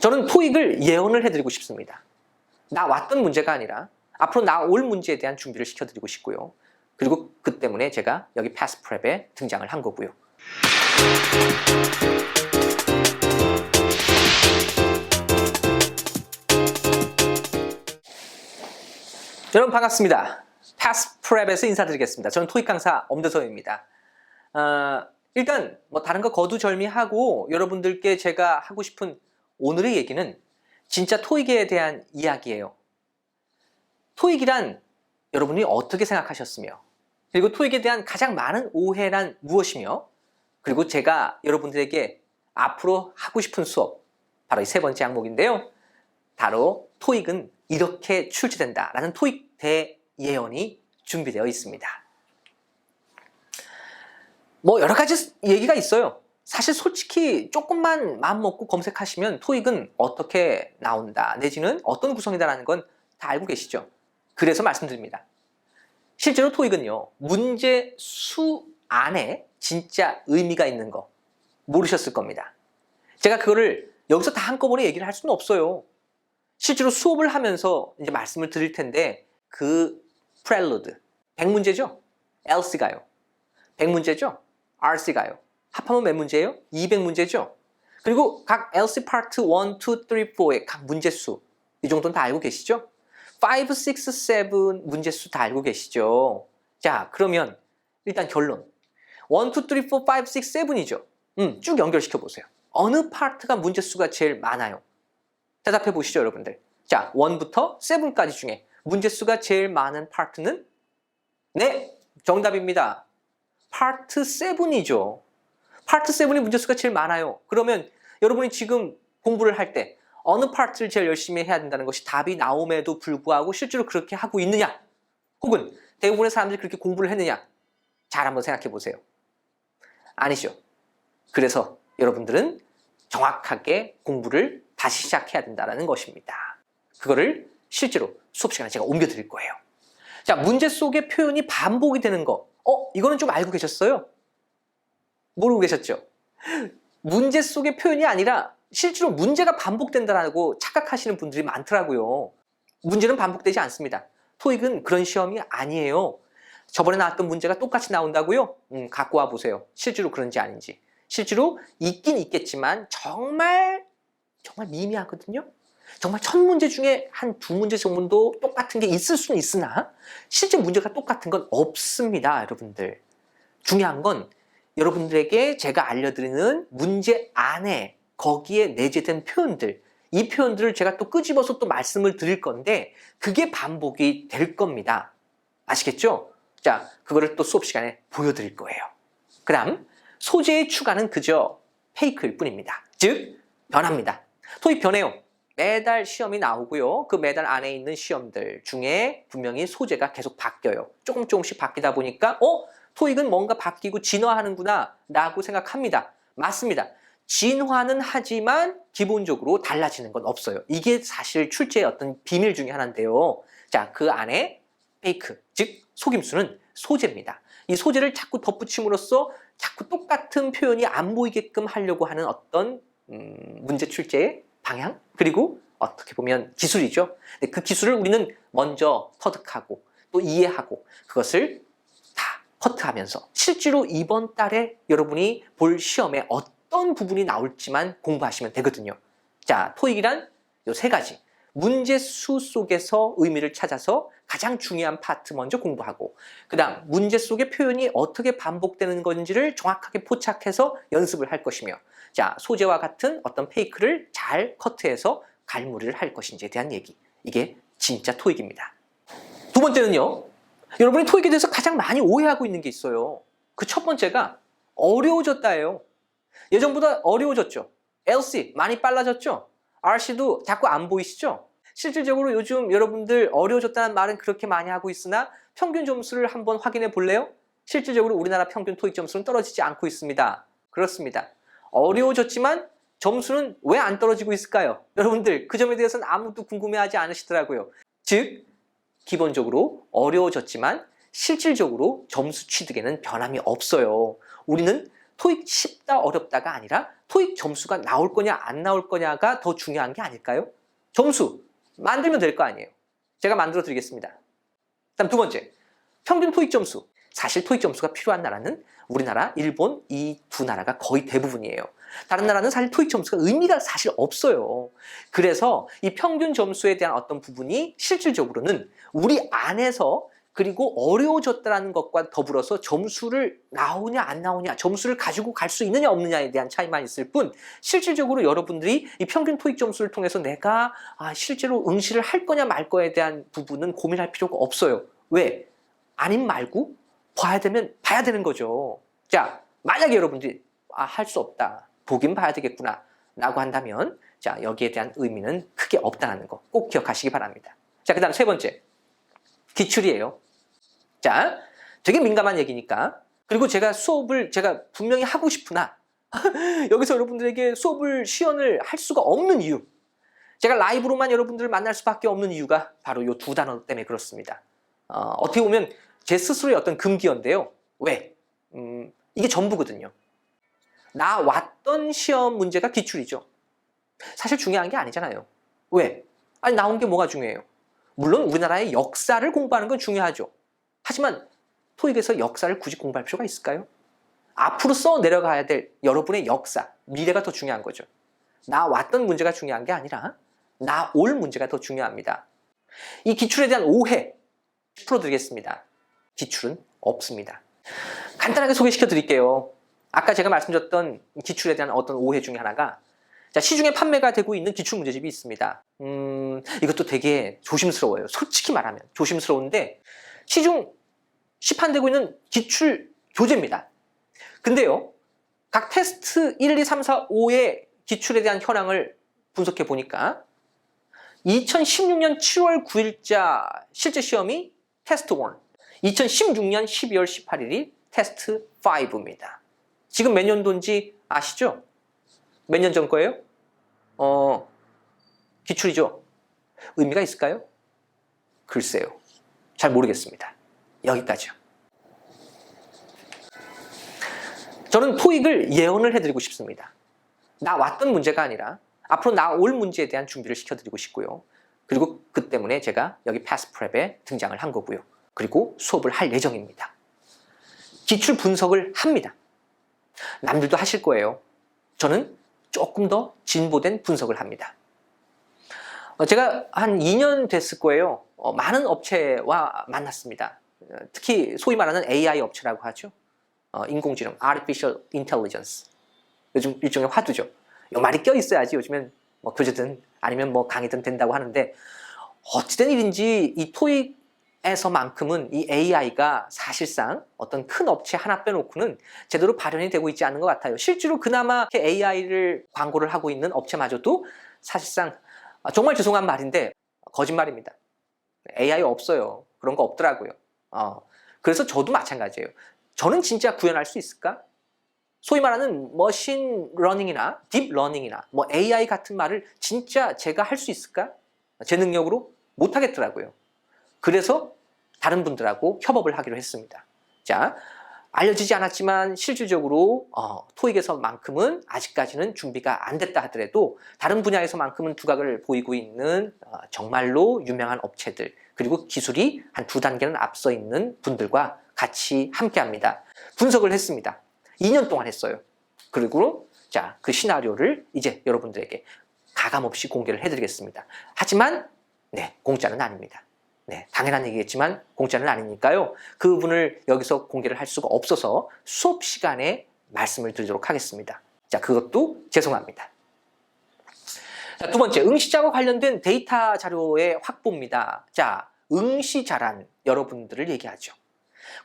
저는 토익을 예언을 해드리고 싶습니다. 나왔던 문제가 아니라 앞으로 나올 문제에 대한 준비를 시켜드리고 싶고요. 그리고 그 때문에 제가 여기 패스프랩에 등장을 한 거고요. 여러분 반갑습니다. 패스프랩에서 인사드리겠습니다. 저는 토익 강사 엄대성입니다. 일단 뭐 다른 거 거두절미하고 여러분들께 제가 하고 싶은 오늘의 얘기는 진짜 토익에 대한 이야기예요. 토익이란 여러분이 어떻게 생각하셨으며, 그리고 토익에 대한 가장 많은 오해란 무엇이며, 그리고 제가 여러분들에게 앞으로 하고 싶은 수업, 바로 이 세 번째 항목인데요. 바로 토익은 이렇게 출제된다라는 토익 대예언이 준비되어 있습니다. 뭐 여러 가지 얘기가 있어요. 사실 솔직히 조금만 마음 먹고 검색하시면 토익은 어떻게 나온다, 내지는 어떤 구성이다라는 건 다 알고 계시죠? 그래서 말씀드립니다. 실제로 토익은요, 문제 수 안에 진짜 의미가 있는 거 모르셨을 겁니다. 제가 그거를 여기서 다 한꺼번에 얘기를 할 수는 없어요. 실제로 수업을 하면서 이제 말씀을 드릴 텐데, 그 프렐루드 100문제죠? LC가요. 100문제죠? RC가요. 합하면 몇 문제예요? 200문제죠? 그리고 각 LC 파트 1, 2, 3, 4의 각 문제수, 이 정도는 다 알고 계시죠? 5, 6, 7 문제수 다 알고 계시죠? 자, 그러면 일단 결론. 1, 2, 3, 4, 5, 6, 7이죠? 쭉 연결시켜 보세요. 어느 파트가 문제수가 제일 많아요? 대답해 보시죠, 여러분들. 자, 1부터 7까지 중에 문제수가 제일 많은 파트는? 네, 정답입니다. 파트 7이죠. 파트 7이 문제수가 제일 많아요. 그러면 여러분이 지금 공부를 할 때 어느 파트를 제일 열심히 해야 된다는 것이 답이 나옴에도 불구하고 실제로 그렇게 하고 있느냐? 혹은 대부분의 사람들이 그렇게 공부를 했느냐? 잘 한번 생각해 보세요. 아니죠. 그래서 여러분들은 정확하게 공부를 다시 시작해야 된다는 것입니다. 그거를 실제로 수업 시간에 제가 옮겨 드릴 거예요. 자, 문제 속의 표현이 반복이 되는 거. 이거는 좀 알고 계셨어요? 모르고 계셨죠? 문제 속의 표현이 아니라 실제로 문제가 반복된다라고 착각하시는 분들이 많더라고요. 문제는 반복되지 않습니다. 토익은 그런 시험이 아니에요. 저번에 나왔던 문제가 똑같이 나온다고요? 갖고 와 보세요. 실제로 그런지 아닌지. 실제로 있긴 있겠지만 정말 미미하거든요. 정말 1000문제 중에 한 2문제 정도 똑같은 게 있을 수는 있으나 실제 문제가 똑같은 건 없습니다, 여러분들. 중요한 건 여러분들에게 제가 알려드리는 문제 안에 거기에 내재된 표현들, 이 표현들을 제가 또 끄집어서 또 말씀을 드릴 건데 그게 반복이 될 겁니다. 아시겠죠? 자, 그거를 또 수업 시간에 보여드릴 거예요. 그 다음 소재의 추가는 그저 페이크일 뿐입니다. 즉 변합니다. 토익 변해요. 매달 시험이 나오고요. 그 매달 안에 있는 시험들 중에 분명히 소재가 계속 바뀌어요. 조금씩 바뀌다 보니까 토익은 뭔가 바뀌고 진화하는구나 라고 생각합니다. 맞습니다. 진화는 하지만 기본적으로 달라지는 건 없어요. 이게 사실 출제의 어떤 비밀 중에 하나인데요. 자, 그 안에 페이크, 즉 속임수는 소재입니다. 이 소재를 자꾸 덧붙임으로써 자꾸 똑같은 표현이 안 보이게끔 하려고 하는 어떤 문제 출제의 방향, 그리고 어떻게 보면 기술이죠. 근데 그 기술을 우리는 먼저 터득하고 또 이해하고 그것을 다 커트하면서 실제로 이번 달에 여러분이 볼 시험에 어떤 부분이 나올지만 공부하시면 되거든요. 자, 토익이란 요 3가지. 문제수 속에서 의미를 찾아서 가장 중요한 파트 먼저 공부하고, 그 다음 문제 속의 표현이 어떻게 반복되는 건지를 정확하게 포착해서 연습을 할 것이며, 자, 소재와 같은 어떤 페이크를 잘 커트해서 갈무리를 할 것인지에 대한 얘기. 이게 진짜 토익입니다. 두 번째는요, 여러분이 토익에 대해서 가장 많이 오해하고 있는 게 있어요. 그 첫 번째가 어려워졌다예요. 예전보다 어려워졌죠. LC 많이 빨라졌죠. RC도 자꾸 안 보이시죠? 실질적으로 요즘 여러분들 어려워졌다는 말은 그렇게 많이 하고 있으나 평균 점수를 한번 확인해 볼래요? 실질적으로 우리나라 평균 토익 점수는 떨어지지 않고 있습니다. 그렇습니다. 어려워졌지만 점수는 왜 안 떨어지고 있을까요? 여러분들 그 점에 대해서는 아무도 궁금해하지 않으시더라고요. 즉 기본적으로 어려워졌지만 실질적으로 점수 취득에는 변함이 없어요. 우리는 토익 쉽다 어렵다가 아니라 토익 점수가 나올 거냐 안 나올 거냐가 더 중요한 게 아닐까요? 점수 만들면 될 거 아니에요. 제가 만들어 드리겠습니다. 다음 두 번째, 평균 토익 점수. 사실 토익 점수가 필요한 나라는 우리나라, 일본 이 두 나라가 거의 대부분이에요. 다른 나라는 사실 토익 점수가 의미가 사실 없어요. 그래서 이 평균 점수에 대한 어떤 부분이 실질적으로는 우리 안에서 그리고 어려워졌다는 것과 더불어서 점수를 나오냐 안 나오냐, 점수를 가지고 갈 수 있느냐 없느냐에 대한 차이만 있을 뿐, 실질적으로 여러분들이 이 평균 토익 점수를 통해서 내가 실제로 응시를 할 거냐 말 거에 대한 부분은 고민할 필요가 없어요. 왜? 아님 말고 봐야 되면 봐야 되는 거죠. 자, 만약에 여러분들이 할 수 없다, 보긴 봐야 되겠구나 라고 한다면, 자, 여기에 대한 의미는 크게 없다는 거 꼭 기억하시기 바랍니다. 자, 그 다음 세 번째, 기출이에요. 자, 되게 민감한 얘기니까, 그리고 제가 수업을 제가 분명히 하고 싶으나 여기서 여러분들에게 수업을 시연을 할 수가 없는 이유, 제가 라이브로만 여러분들을 만날 수밖에 없는 이유가 바로 이 두 단어 때문에 그렇습니다. 어떻게 보면 제 스스로의 어떤 금기어인데요. 왜? 이게 전부거든요. 나왔던 시험 문제가 기출이죠. 사실 중요한 게 아니잖아요. 왜? 아니, 나온 게 뭐가 중요해요? 물론 우리나라의 역사를 공부하는 건 중요하죠. 하지만 토익에서 역사를 굳이 공부할 필요가 있을까요? 앞으로 써 내려가야 될 여러분의 역사, 미래가 더 중요한 거죠. 나왔던 문제가 중요한 게 아니라 나올 문제가 더 중요합니다. 이 기출에 대한 오해 풀어드리겠습니다. 기출은 없습니다. 간단하게 소개시켜 드릴게요. 아까 제가 말씀드렸던 기출에 대한 어떤 오해 중에 하나가, 자, 시중에 판매가 되고 있는 기출 문제집이 있습니다. 이것도 되게 조심스러워요. 솔직히 말하면 조심스러운데, 시중 시판되고 있는 기출 교재입니다. 근데요, 각 테스트 1, 2, 3, 4, 5의 기출에 대한 현황을 분석해 보니까 2016년 7월 9일자 실제 시험이 테스트 1, 2016년 12월 18일이 테스트 5입니다. 지금 몇 년도인지 아시죠? 몇 년 전 거예요? 기출이죠. 의미가 있을까요? 글쎄요. 잘 모르겠습니다. 여기까지요. 저는 토익을 예언을 해드리고 싶습니다. 나왔던 문제가 아니라 앞으로 나올 문제에 대한 준비를 시켜드리고 싶고요. 그리고 그 때문에 제가 여기 패스프랩에 등장을 한 거고요. 그리고 수업을 할 예정입니다. 기출 분석을 합니다. 남들도 하실 거예요. 저는 조금 더 진보된 분석을 합니다. 제가 한 2년 됐을 거예요. 많은 업체와 만났습니다. 특히 소위 말하는 AI 업체라고 하죠. 인공지능, Artificial Intelligence. 요즘 일종의 화두죠. 이 말이 껴있어야지 요즘엔 뭐 교재든 아니면 뭐 강의든 된다고 하는데, 어찌된 일인지 이 토익에서만큼은 이 AI가 사실상 어떤 큰 업체 하나 빼놓고는 제대로 발현이 되고 있지 않은 것 같아요. 실제로 그나마 AI를 광고를 하고 있는 업체마저도 사실상 정말 죄송한 말인데 거짓말입니다. AI 없어요. 그런 거 없더라고요. 그래서 저도 마찬가지예요. 저는 진짜 구현할 수 있을까? 소위 말하는 머신 러닝이나 딥 러닝이나 뭐 AI 같은 말을 진짜 제가 할 수 있을까? 제 능력으로 못 하겠더라고요. 그래서 다른 분들하고 협업을 하기로 했습니다. 자, 알려지지 않았지만 실질적으로 토익에서만큼은 아직까지는 준비가 안 됐다 하더라도 다른 분야에서만큼은 두각을 보이고 있는 정말로 유명한 업체들, 그리고 기술이 한 2단계는 앞서 있는 분들과 같이 함께합니다. 분석을 했습니다. 2년 동안 했어요. 그리고 자, 그 시나리오를 이제 여러분들에게 가감없이 공개를 해드리겠습니다. 하지만 네, 공짜는 아닙니다. 네, 당연한 얘기겠지만 공짜는 아니니까요. 그 부분을 여기서 공개를 할 수가 없어서 수업 시간에 말씀을 드리도록 하겠습니다. 자, 그것도 죄송합니다. 자, 두 번째, 응시자와 관련된 데이터 자료의 확보입니다. 자, 응시자란 여러분들을 얘기하죠.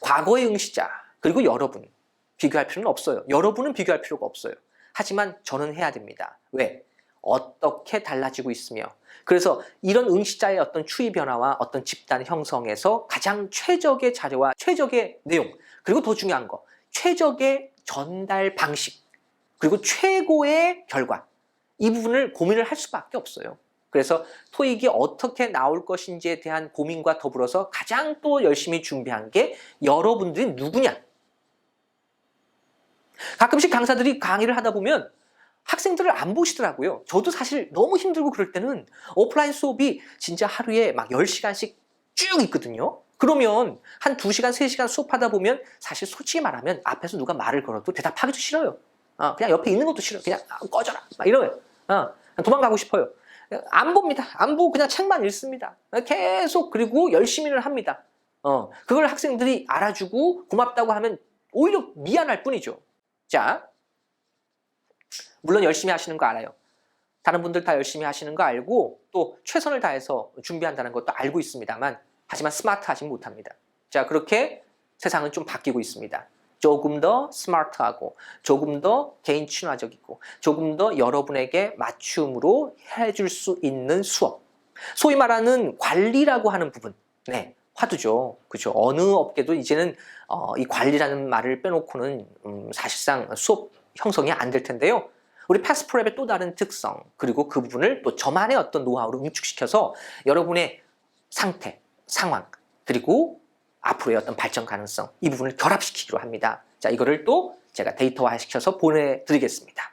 과거의 응시자, 그리고 여러분 비교할 필요는 없어요. 여러분은 비교할 필요가 없어요. 하지만 저는 해야 됩니다. 왜? 어떻게 달라지고 있으며, 그래서 이런 응시자의 어떤 추이 변화와 어떤 집단 형성에서 가장 최적의 자료와 최적의 내용, 그리고 더 중요한 거, 최적의 전달 방식, 그리고 최고의 결과, 이 부분을 고민을 할 수밖에 없어요. 그래서 토익이 어떻게 나올 것인지에 대한 고민과 더불어서 가장 또 열심히 준비한 게 여러분들이 누구냐. 가끔씩 강사들이 강의를 하다 보면 학생들을 안 보시더라고요. 저도 사실 너무 힘들고 그럴 때는 오프라인 수업이 진짜 하루에 막 10시간씩 쭉 있거든요. 그러면 한 2시간, 3시간 수업하다 보면 사실 솔직히 말하면 앞에서 누가 말을 걸어도 대답하기도 싫어요. 그냥 옆에 있는 것도 싫어요. 그냥 꺼져라. 막 이러면. 도망가고 싶어요. 안 봅니다. 안 보고 그냥 책만 읽습니다. 계속 그리고 열심히를 합니다. 그걸 학생들이 알아주고 고맙다고 하면 오히려 미안할 뿐이죠. 자, 물론 열심히 하시는 거 알아요. 다른 분들 다 열심히 하시는 거 알고 또 최선을 다해서 준비한다는 것도 알고 있습니다만 하지만 스마트하지 못합니다. 자, 그렇게 세상은 좀 바뀌고 있습니다. 조금 더 스마트하고 조금 더 개인 친화적이고 조금 더 여러분에게 맞춤으로 해줄 수 있는 수업. 소위 말하는 관리라고 하는 부분. 네, 화두죠. 그죠? 어느 업계도 이제는 이 관리라는 말을 빼놓고는 사실상 수업 형성이 안 될 텐데요. 우리 패스프랩의 또 다른 특성, 그리고 그 부분을 또 저만의 어떤 노하우로 응축시켜서 여러분의 상태, 상황, 그리고 앞으로의 어떤 발전 가능성, 이 부분을 결합시키기로 합니다. 자, 이거를 또 제가 데이터화 시켜서 보내드리겠습니다.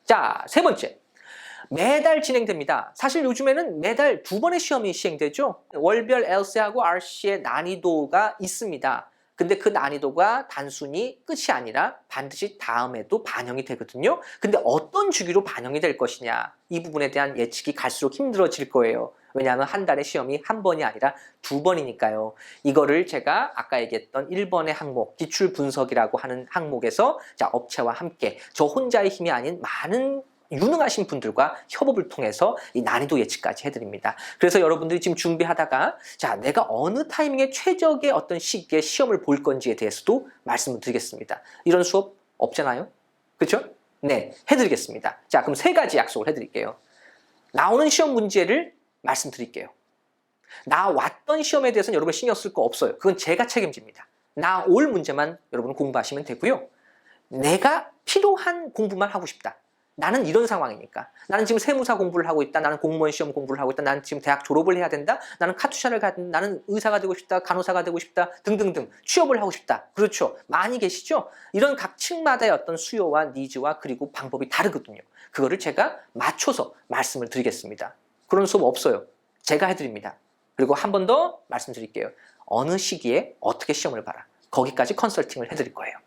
자, 세 번째. 매달 진행됩니다. 사실 요즘에는 매달 2번의 시험이 시행되죠. 월별 LC하고 RC의 난이도가 있습니다. 근데 그 난이도가 단순히 끝이 아니라 반드시 다음에도 반영이 되거든요. 근데 어떤 주기로 반영이 될 것이냐, 이 부분에 대한 예측이 갈수록 힘들어질 거예요. 왜냐하면 한 달에 시험이 1번이 아니라 2번이니까요. 이거를 제가 아까 얘기했던 1번의 항목, 기출 분석이라고 하는 항목에서 자, 업체와 함께 저 혼자의 힘이 아닌 많은 유능하신 분들과 협업을 통해서 이 난이도 예측까지 해드립니다. 그래서 여러분들이 지금 준비하다가 자, 내가 어느 타이밍에 최적의 어떤 시기에 시험을 볼 건지에 대해서도 말씀을 드리겠습니다. 이런 수업 없잖아요? 그렇죠? 네, 해드리겠습니다. 자, 그럼 3가지 약속을 해드릴게요. 나오는 시험 문제를 말씀드릴게요. 나왔던 시험에 대해서는 여러분 신경 쓸 거 없어요. 그건 제가 책임집니다. 나올 문제만 여러분 공부하시면 되고요. 내가 필요한 공부만 하고 싶다. 나는 이런 상황이니까. 나는 지금 세무사 공부를 하고 있다. 나는 공무원 시험 공부를 하고 있다. 나는 지금 대학 졸업을 해야 된다. 나는 카투샤를 가야 된다. 나는 의사가 되고 싶다. 간호사가 되고 싶다. 등등등. 취업을 하고 싶다. 그렇죠. 많이 계시죠? 이런 각 층마다의 어떤 수요와 니즈와 그리고 방법이 다르거든요. 그거를 제가 맞춰서 말씀을 드리겠습니다. 그런 수업 없어요. 제가 해드립니다. 그리고 한 번 더 말씀드릴게요. 어느 시기에 어떻게 시험을 봐라. 거기까지 컨설팅을 해드릴 거예요.